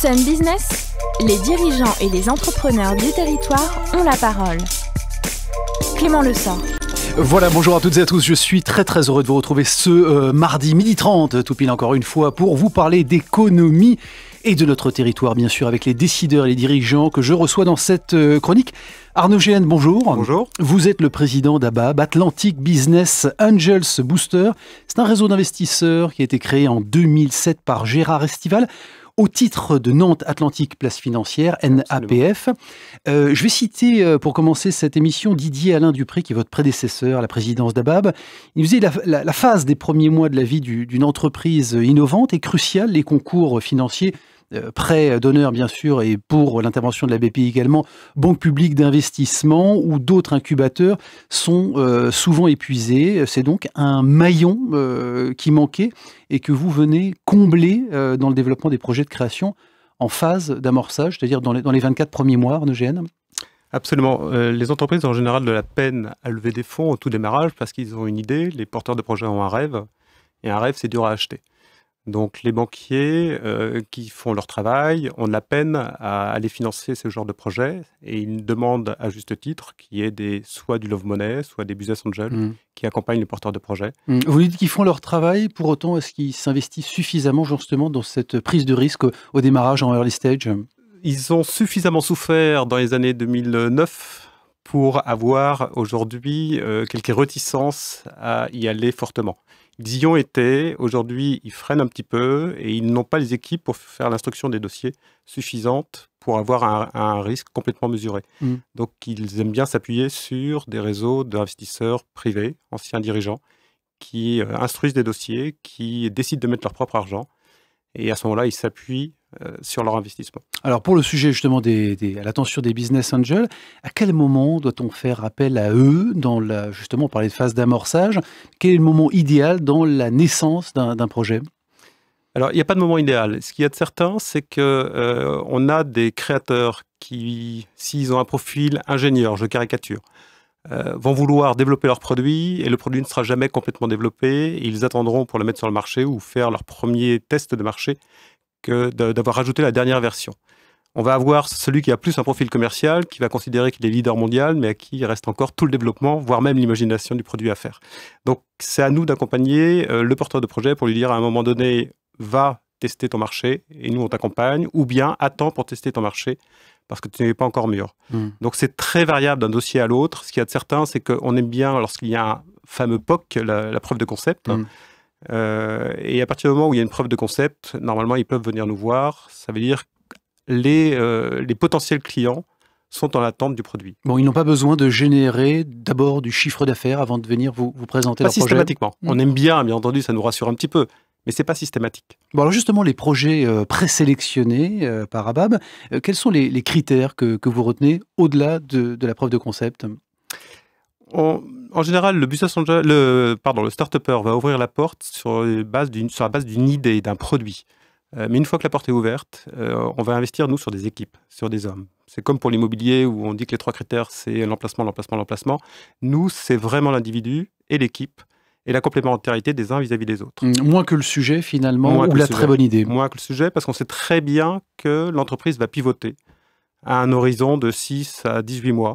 Sun Business, les dirigeants et les entrepreneurs du territoire ont la parole. Clément Lessort. Voilà, bonjour à toutes et à tous, je suis très heureux de vous retrouver ce mardi 12h30, tout pile encore une fois, pour vous parler d'économie et de notre territoire, bien sûr, avec les décideurs et les dirigeants que je reçois dans cette chronique. Arnaud Géhen, bonjour. Bonjour. Vous êtes le président d'ABAB, Atlantic Business Angels Booster. C'est un réseau d'investisseurs qui a été créé en 2007 par Gérard Estival, au titre de Nantes Atlantique Place Financière, NAPF. Je vais citer, pour commencer cette émission, Didier Alain Dupré, qui est votre prédécesseur à la présidence d'ABAB. Il nous disait la phase des premiers mois de la vie d'une entreprise innovante est cruciale. Les concours financiers, prêts d'honneur bien sûr, et pour l'intervention de la BPI également, banque publique d'investissement ou d'autres incubateurs sont souvent épuisés. C'est donc un maillon qui manquait et que vous venez combler dans le développement des projets de création en phase d'amorçage, c'est-à-dire dans les 24 premiers mois, Arnaud Géhen. Absolument. Les entreprises ont en général de la peine à lever des fonds au tout démarrage parce qu'ils ont une idée, les porteurs de projets ont un rêve, et un rêve c'est dur à acheter. Donc les banquiers qui font leur travail ont de la peine à aller financer ce genre de projet et ils demandent à juste titre qu'il y ait soit du love money, soit des business angels qui accompagnent les porteurs de projets. Vous dites qu'ils font leur travail, pour autant est-ce qu'ils s'investissent suffisamment justement dans cette prise de risque au démarrage en early stage? Ils ont suffisamment souffert dans les années 2009 pour avoir aujourd'hui quelques réticences à y aller fortement. Ils y ont été, aujourd'hui ils freinent un petit peu et ils n'ont pas les équipes pour faire l'instruction des dossiers suffisantes pour avoir un risque complètement mesuré. Donc ils aiment bien s'appuyer sur des réseaux d'investisseurs privés, anciens dirigeants, qui instruisent des dossiers, qui décident de mettre leur propre argent et à ce moment-là ils s'appuient sur leur investissement. Alors pour le sujet justement à l'attention des business angels, à quel moment doit-on faire appel à eux justement on parlait de phase d'amorçage, quel est le moment idéal dans la naissance d'un projet? Alors il n'y a pas de moment idéal. Ce qu'il y a de certain, c'est qu'on a des créateurs qui, s'ils ont un profil ingénieur, je caricature, vont vouloir développer leur produit et le produit ne sera jamais complètement développé et ils attendront pour le mettre sur le marché ou faire leur premier test de marché que d'avoir rajouté la dernière version. On va avoir celui qui a plus un profil commercial, qui va considérer qu'il est leader mondial, mais à qui il reste encore tout le développement, voire même l'imagination du produit à faire. Donc c'est à nous d'accompagner le porteur de projet pour lui dire à un moment donné, va tester ton marché, et nous on t'accompagne, ou bien attends pour tester ton marché, parce que tu n'es pas encore mûr. Donc c'est très variable d'un dossier à l'autre. Ce qu'il y a de certain, c'est qu'on aime bien, lorsqu'il y a un fameux POC, la preuve de concept, et à partir du moment où il y a une preuve de concept, normalement, ils peuvent venir nous voir. Ça veut dire que les potentiels clients sont en attente du produit. Bon, ils n'ont pas besoin de générer d'abord du chiffre d'affaires avant de venir vous présenter leur projet? Pas systématiquement. On aime bien entendu, ça nous rassure un petit peu, mais ce n'est pas systématique. Bon, alors justement, les projets présélectionnés par ABAB, quels sont les critères que vous retenez au-delà de la preuve de concept? En général, le start-upper va ouvrir la porte sur la base d'une idée, d'un produit. Mais une fois que la porte est ouverte, on va investir, nous, sur des équipes, sur des hommes. C'est comme pour l'immobilier où on dit que les 3 critères, c'est l'emplacement. Nous, c'est vraiment l'individu et l'équipe et la complémentarité des uns vis-à-vis des autres. Moins que le sujet, finalement, ou la très bonne idée. Moins que le sujet, parce qu'on sait très bien que l'entreprise va pivoter à un horizon de 6 à 18 mois.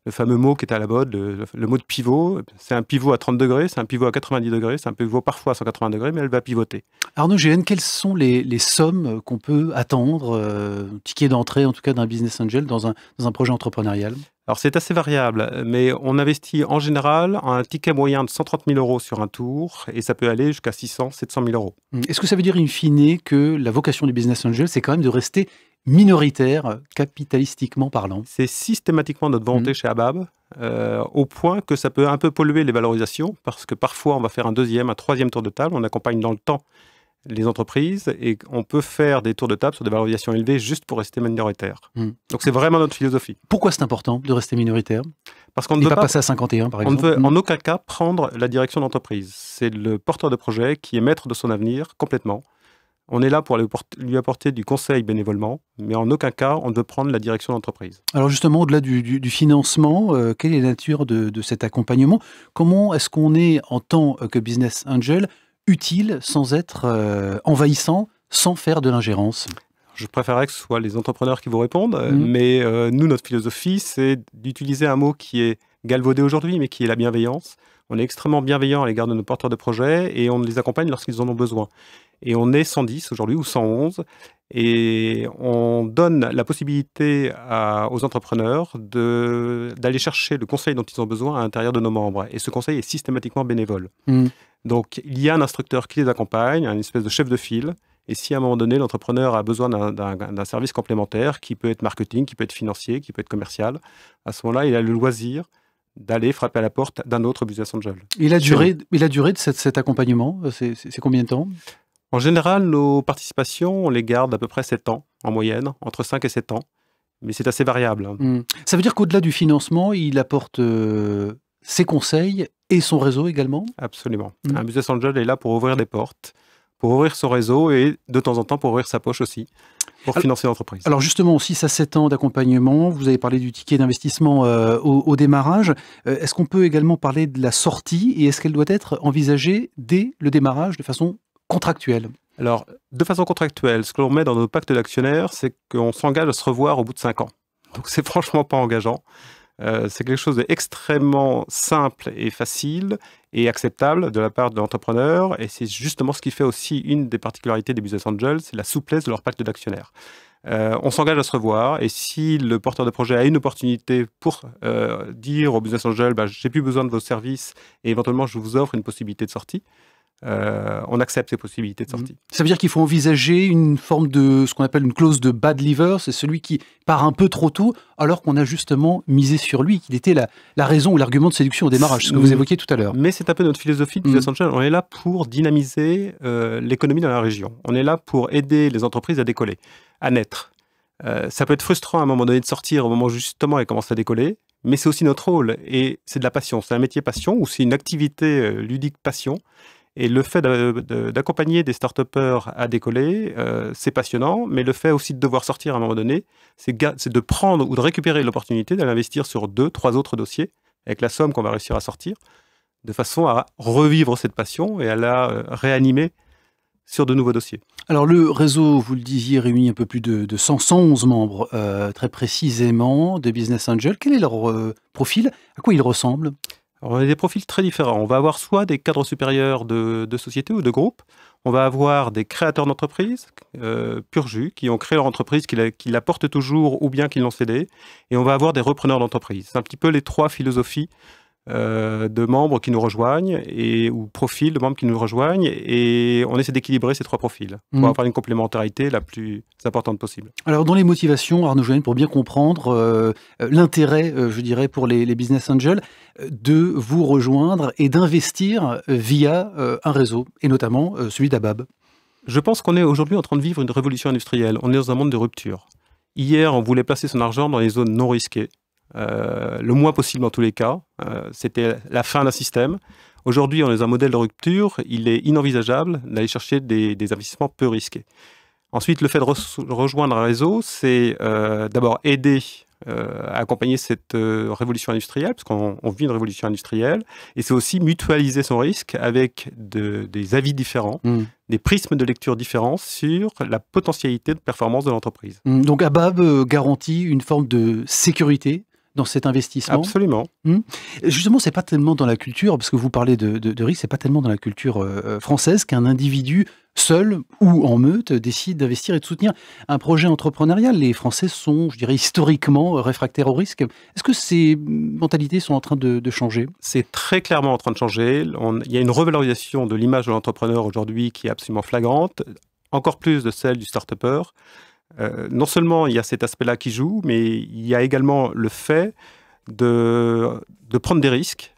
Le fameux mot qui est à la mode, le mot de pivot, c'est un pivot à 30 degrés, c'est un pivot à 90 degrés, c'est un pivot parfois à 180 degrés, mais elle va pivoter. Arnaud Géhen, quelles sont les sommes qu'on peut attendre, ticket d'entrée en tout cas d'un business angel dans un projet entrepreneurial? Alors c'est assez variable, mais on investit en général un ticket moyen de 130 000 € sur un tour, et ça peut aller jusqu'à 600 700 000 €. Est-ce que ça veut dire in fine que la vocation du business angel, c'est quand même de rester minoritaire, capitalistiquement parlant? C'est systématiquement notre volonté chez ABAB, au point que ça peut un peu polluer les valorisations, parce que parfois on va faire un 2e, un 3e tour de table, on accompagne dans le temps les entreprises et on peut faire des tours de table sur des valorisations élevées juste pour rester minoritaire. Donc c'est vraiment notre philosophie. Pourquoi c'est important de rester minoritaire? Parce qu'on ne veut pas passer à 51 par exemple. On ne veut en aucun cas prendre la direction d'entreprise. C'est le porteur de projet qui est maître de son avenir complètement. On est là pour lui apporter du conseil bénévolement, mais en aucun cas, on ne veut prendre la direction d'entreprise. Alors justement, au-delà du financement, quelle est la nature de cet accompagnement? Comment est-ce qu'on est, en tant que business angel, utile sans être envahissant, sans faire de l'ingérence? Je préférerais que ce soit les entrepreneurs qui vous répondent, mais nous, notre philosophie, c'est d'utiliser un mot qui est galvaudé aujourd'hui, mais qui est la bienveillance. On est extrêmement bienveillant à l'égard de nos porteurs de projets et on les accompagne lorsqu'ils en ont besoin. Et on est 110 aujourd'hui ou 111 et on donne la possibilité aux entrepreneurs d'aller chercher le conseil dont ils ont besoin à l'intérieur de nos membres. Et ce conseil est systématiquement bénévole. Donc, il y a un instructeur qui les accompagne, une espèce de chef de file. Et si à un moment donné, l'entrepreneur a besoin d'un service complémentaire, qui peut être marketing, qui peut être financier, qui peut être commercial, à ce moment-là, il a le loisir d'aller frapper à la porte d'un autre business angel. Et la durée de cet accompagnement, c'est combien de temps ? En général, nos participations, on les garde à peu près 7 ans, en moyenne, entre 5 et 7 ans. Mais c'est assez variable. Ça veut dire qu'au-delà du financement, il apporte ses conseils et son réseau également ? Absolument. Un business angel est là pour ouvrir des portes, pour ouvrir son réseau et de temps en temps pour ouvrir sa poche aussi, pour financer l'entreprise. Alors justement, 6 à 7 ans d'accompagnement, vous avez parlé du ticket d'investissement au démarrage. Est-ce qu'on peut également parler de la sortie et est-ce qu'elle doit être envisagée dès le démarrage de façon contractuelle ? Alors, de façon contractuelle, ce que l'on met dans nos pactes d'actionnaires, c'est qu'on s'engage à se revoir au bout de 5 ans. Donc c'est franchement pas engageant. C'est quelque chose d'extrêmement simple et facile et acceptable de la part de l'entrepreneur. Et c'est justement ce qui fait aussi une des particularités des business angels, c'est la souplesse de leur pacte d'actionnaires. On s'engage à se revoir et si le porteur de projet a une opportunité pour dire au business angel j'ai plus besoin de vos services et éventuellement je vous offre une possibilité de sortie, on accepte ces possibilités de sortie. Ça veut dire qu'il faut envisager une forme de ce qu'on appelle une clause de bad liver, c'est celui qui part un peu trop tôt alors qu'on a justement misé sur lui, qu'il était la raison ou l'argument de séduction au démarrage, ce que vous évoquiez tout à l'heure. Mais c'est un peu notre philosophie de business angel, on est là pour dynamiser l'économie dans la région, on est là pour aider les entreprises à décoller, à naître. Ça peut être frustrant à un moment donné de sortir au moment où justement elles commencent à décoller, mais c'est aussi notre rôle et c'est de la passion, c'est un métier passion ou c'est une activité ludique passion. Et le fait d'accompagner des start-upers à décoller, c'est passionnant, mais le fait aussi de devoir sortir à un moment donné, c'est de prendre ou de récupérer l'opportunité d'aller investir sur 2, 3 autres dossiers, avec la somme qu'on va réussir à sortir, de façon à revivre cette passion et à la réanimer sur de nouveaux dossiers. Alors le réseau, vous le disiez, réunit un peu plus de 111 membres, très précisément, de Business Angel. Quel est leur profil ? À quoi ils ressemblent ? Alors, on a des profils très différents. On va avoir soit des cadres supérieurs de sociétés ou de groupes, on va avoir des créateurs d'entreprises, pur jus, qui ont créé leur entreprise, qui la portent toujours ou bien qui l'ont cédée, et on va avoir des repreneurs d'entreprise. C'est un petit peu les 3 philosophies de membres qui nous rejoignent, ou profils de membres qui nous rejoignent, et on essaie d'équilibrer ces 3 profils pour avoir une complémentarité la plus importante possible. Alors dans les motivations, Arnaud Joanne, pour bien comprendre l'intérêt, je dirais, pour les business angels, de vous rejoindre et d'investir via un réseau, et notamment celui d'Abab. Je pense qu'on est aujourd'hui en train de vivre une révolution industrielle. On est dans un monde de rupture. Hier, on voulait placer son argent dans les zones non risquées. Le moins possible dans tous les cas. C'était la fin d'un système. Aujourd'hui, on est dans un modèle de rupture. Il est inenvisageable d'aller chercher des investissements peu risqués. Ensuite, le fait de rejoindre un réseau, c'est d'abord aider à accompagner cette révolution industrielle, parce qu'on vit une révolution industrielle, et c'est aussi mutualiser son risque avec des avis différents, des prismes de lecture différents sur la potentialité de performance de l'entreprise. Donc Abab garantit une forme de sécurité dans cet investissement. Absolument. Justement, c'est pas tellement dans la culture, parce que vous parlez de risque, c'est pas tellement dans la culture française qu'un individu seul ou en meute décide d'investir et de soutenir un projet entrepreneurial. Les Français sont, je dirais, historiquement réfractaires au risque. Est-ce que ces mentalités sont en train de changer ? C'est très clairement en train de changer. Il y a une revalorisation de l'image de l'entrepreneur aujourd'hui qui est absolument flagrante, encore plus de celle du start-upper. Non seulement il y a cet aspect-là qui joue, mais il y a également le fait de prendre des risques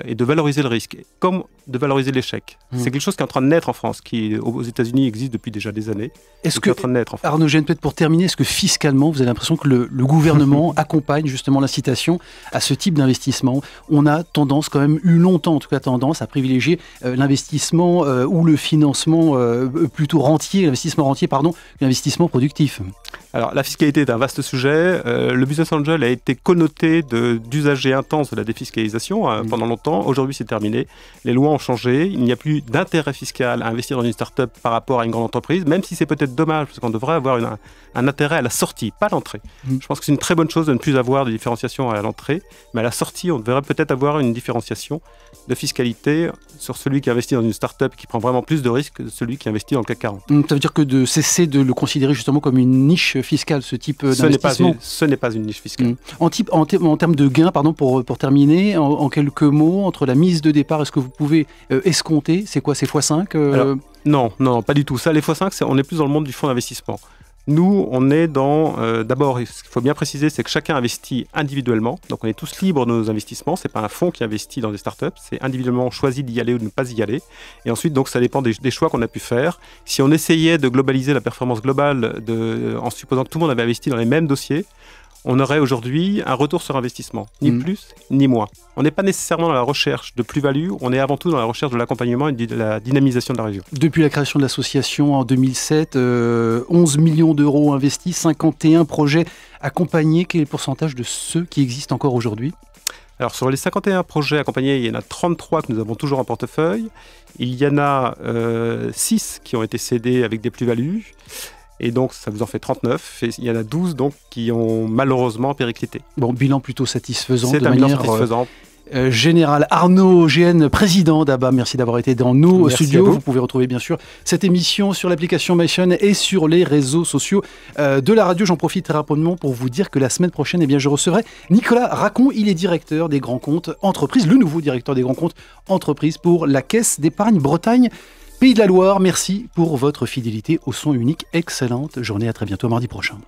et de valoriser le risque, comme de valoriser l'échec. C'est quelque chose qui est en train de naître en France, qui aux États-Unis existe depuis déjà des années. Est-ce que, est en train de naître en France. Arnaud Joanne, peut-être pour terminer, est-ce que fiscalement, vous avez l'impression que le gouvernement accompagne justement l'incitation à ce type d'investissement ? On a tendance, quand même eu longtemps en tout cas tendance, à privilégier l'investissement ou le financement plutôt rentier, l'investissement rentier, pardon, que l'investissement productif. Alors, la fiscalité est un vaste sujet. Le business angel a été connoté d'usager intense de la défiscalisation à pendant longtemps. Aujourd'hui, c'est terminé. Les lois ont changé. Il n'y a plus d'intérêt fiscal à investir dans une start-up par rapport à une grande entreprise, même si c'est peut-être dommage, parce qu'on devrait avoir un intérêt à la sortie, pas à l'entrée. Je pense que c'est une très bonne chose de ne plus avoir de différenciation à l'entrée, mais à la sortie, on devrait peut-être avoir une différenciation de fiscalité sur celui qui investit dans une start-up qui prend vraiment plus de risques que celui qui investit dans le CAC 40. Ça veut dire que de cesser de le considérer justement comme une niche fiscale, ce type d'investissement. Ce n'est pas une niche fiscale. En termes de gains, pour terminer, en quelques mots, entre la mise de départ, est-ce que vous pouvez escompter? C'est quoi, c'est x5 Alors, non, pas du tout. Ça, les x5, on est plus dans le monde du fonds d'investissement. Nous, on est dans... D'abord, ce qu'il faut bien préciser, c'est que chacun investit individuellement. Donc, on est tous libres de nos investissements. Ce n'est pas un fonds qui investit dans des startups. C'est individuellement choisi d'y aller ou de ne pas y aller. Et ensuite, donc, ça dépend des choix qu'on a pu faire. Si on essayait de globaliser la performance globale en supposant que tout le monde avait investi dans les mêmes dossiers, on aurait aujourd'hui un retour sur investissement, ni plus ni moins. On n'est pas nécessairement dans la recherche de plus-value, on est avant tout dans la recherche de l'accompagnement et de la dynamisation de la région. Depuis la création de l'association en 2007, 11 millions d'euros investis, 51 projets accompagnés. Quel est le pourcentage de ceux qui existent encore aujourd'hui ? Alors sur les 51 projets accompagnés, il y en a 33 que nous avons toujours en portefeuille. Il y en a 6 qui ont été cédés avec des plus-values. Et donc, ça vous en fait 39. Et il y en a 12 donc, qui ont malheureusement périclité. Bon, bilan plutôt satisfaisant. C'est un bilan satisfaisant. Général Arnaud Géhen, président d'ABA, merci d'avoir été dans nos studios. Vous pouvez retrouver bien sûr cette émission sur l'application MySean et sur les réseaux sociaux de la radio. J'en profite très rapidement pour vous dire que la semaine prochaine, je recevrai Nicolas Racon. Il est directeur des grands comptes entreprises, le nouveau directeur des grands comptes entreprises pour la Caisse d'épargne Bretagne Pays de la Loire. Merci pour votre fidélité au son unique. Excellente journée, à très bientôt mardi prochain.